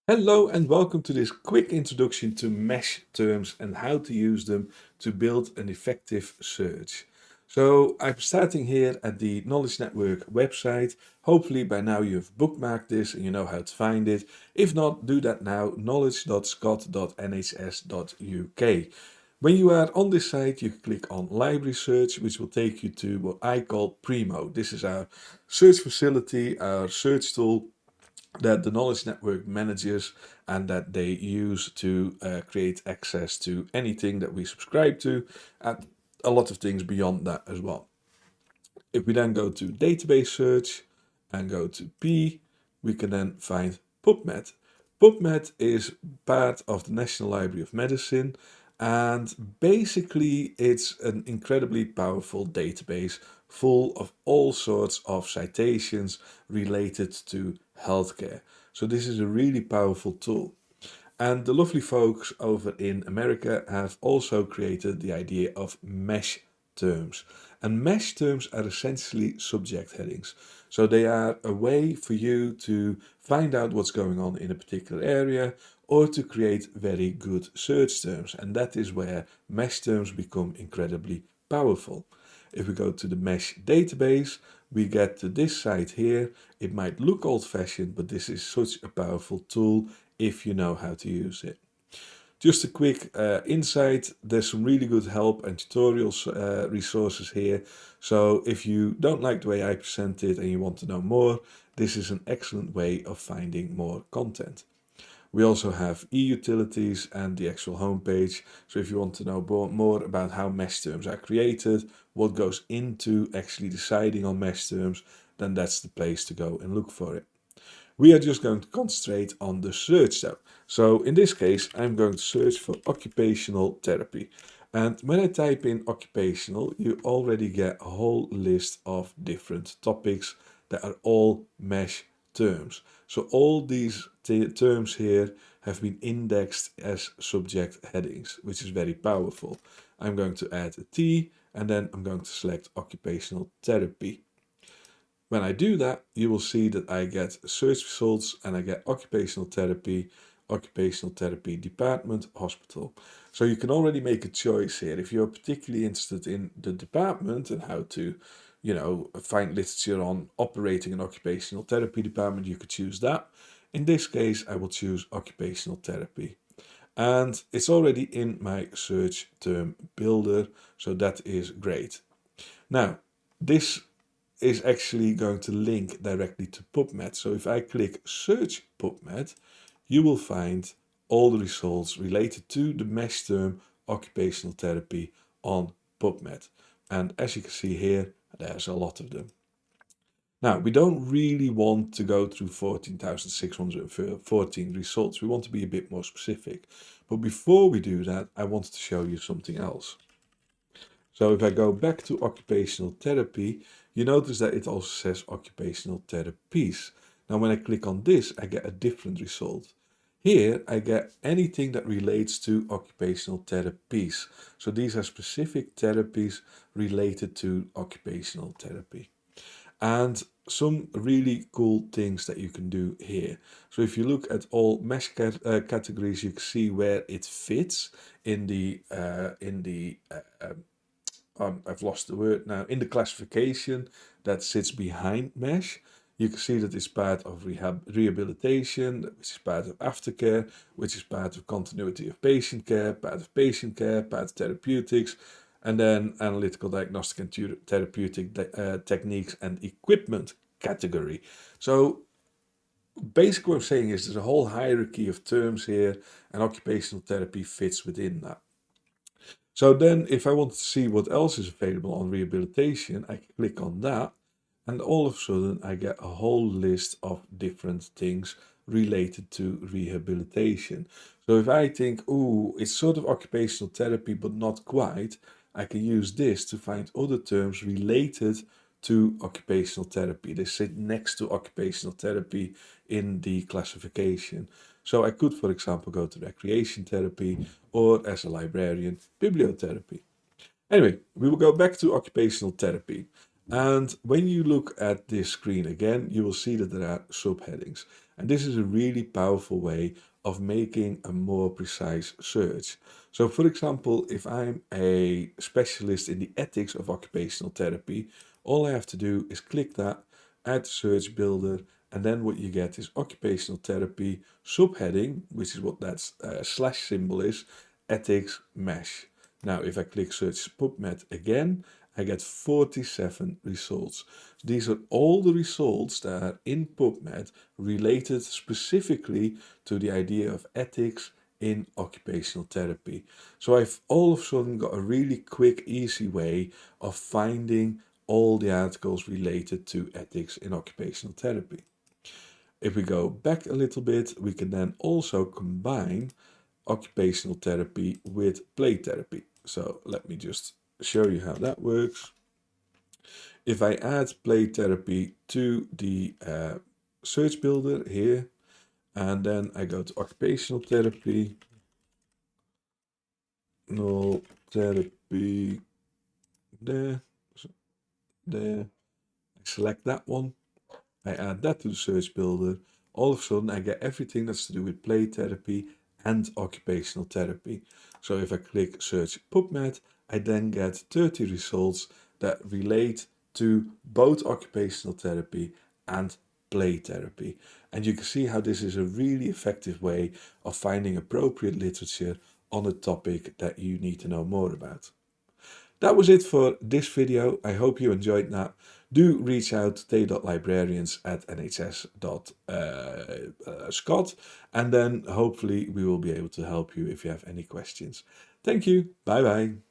Hello and welcome to this quick introduction to mesh terms and how to use them to build an effective search. So I'm starting here at the Knowledge Network website. Hopefully by now you've bookmarked this and you know how to find it. If not, do that now, knowledge.scott.nhs.uk. When you are on this site, you click on Library Search, which will take you to what I call Primo. This is our search facility, our search tool that the knowledge network manages and that they use to create access to anything that we subscribe to and a lot of things beyond that as well. If we then go to database search and go to P, we can then find PubMed. PubMed is part of the National Library of Medicine, and basically it's an incredibly powerful database full of all sorts of citations related to healthcare. So this is a really powerful tool. And the lovely folks over in America have also created the idea of mesh terms. And mesh terms are essentially subject headings. So they are a way for you to find out what's going on in a particular area or to create very good search terms. And that is where mesh terms become incredibly powerful. If we go to the mesh database, we get to this site here. It might look old-fashioned, but this is such a powerful tool if you know how to use it. Just a quick insight, there's some really good help and tutorials resources here. So if you don't like the way I present it and you want to know more, this is an excellent way of finding more content. We also have e-utilities and the actual homepage. So if you want to know more about how mesh terms are created, what goes into actually deciding on mesh terms, then that's the place to go and look for it. We are just going to concentrate on the search though. So in this case, I'm going to search for occupational therapy. And when I type in occupational, you already get a whole list of different topics that are all mesh terms. So all these terms here have been indexed as subject headings, which is very powerful. I'm going to add a T and then I'm going to select occupational therapy. When I do that, you will see that I get search results and I get occupational therapy department, hospital. So you can already make a choice here. If you're particularly interested in the department and how to, find literature on operating an occupational therapy department, you could choose that. In this case, I will choose occupational therapy. And it's already in my search term builder, so that is great. Now, this is actually going to link directly to PubMed. So if I click search PubMed, you will find all the results related to the mesh term occupational therapy on PubMed. And as you can see here, there's a lot of them. Now, we don't really want to go through 14,614 results. We want to be a bit more specific. But before we do that, I wanted to show you something else. So if I go back to occupational therapy, you notice that it also says occupational therapies. Now when I click on this, I get a different result. Here I get anything that relates to occupational therapies. So these are specific therapies related to occupational therapy. And some really cool things that you can do here. So if you look at all mesh categories, you can see where it fits in the I've lost the word now, in the classification that sits behind mesh. You can see that it's part of rehabilitation, which is part of aftercare, which is part of continuity of patient care, part of therapeutics, and then analytical diagnostic and therapeutic techniques and equipment category. So basically what I'm saying is there's a whole hierarchy of terms here, and occupational therapy fits within that. So then if I want to see what else is available on rehabilitation, I click on that and all of a sudden I get a whole list of different things related to rehabilitation. So if I think, oh, it's sort of occupational therapy, but not quite, I can use this to find other terms related to occupational therapy. They sit next to occupational therapy in the classification. So I could, for example, go to recreation therapy or as a librarian, bibliotherapy. Anyway, we will go back to occupational therapy. And when you look at this screen again, you will see that there are subheadings. And this is a really powerful way of making a more precise search. So for example, if I'm a specialist in the ethics of occupational therapy, all I have to do is click that, add search builder, and then what you get is occupational therapy subheading, which is what that slash symbol is, ethics mesh. Now, if I click search PubMed again, I get 47 results. These are all the results that are in PubMed related specifically to the idea of ethics in occupational therapy. So I've all of a sudden got a really quick, easy way of finding all the articles related to ethics in occupational therapy. If we go back a little bit, we can then also combine occupational therapy with play therapy. So let me just show you how that works. If I add play therapy to the search builder here, and then I go to occupational therapy, no therapy, there, there, I select that one, I add that to the search builder, all of a sudden I get everything that's to do with play therapy and occupational therapy. So if I click search PubMed, I then get 30 results that relate to both occupational therapy and play therapy. And you can see how this is a really effective way of finding appropriate literature on a topic that you need to know more about. That was it for this video. I hope you enjoyed that. Do reach out to t.librarians@nhs.scot, and then hopefully we will be able to help you if you have any questions. Thank you. Bye bye.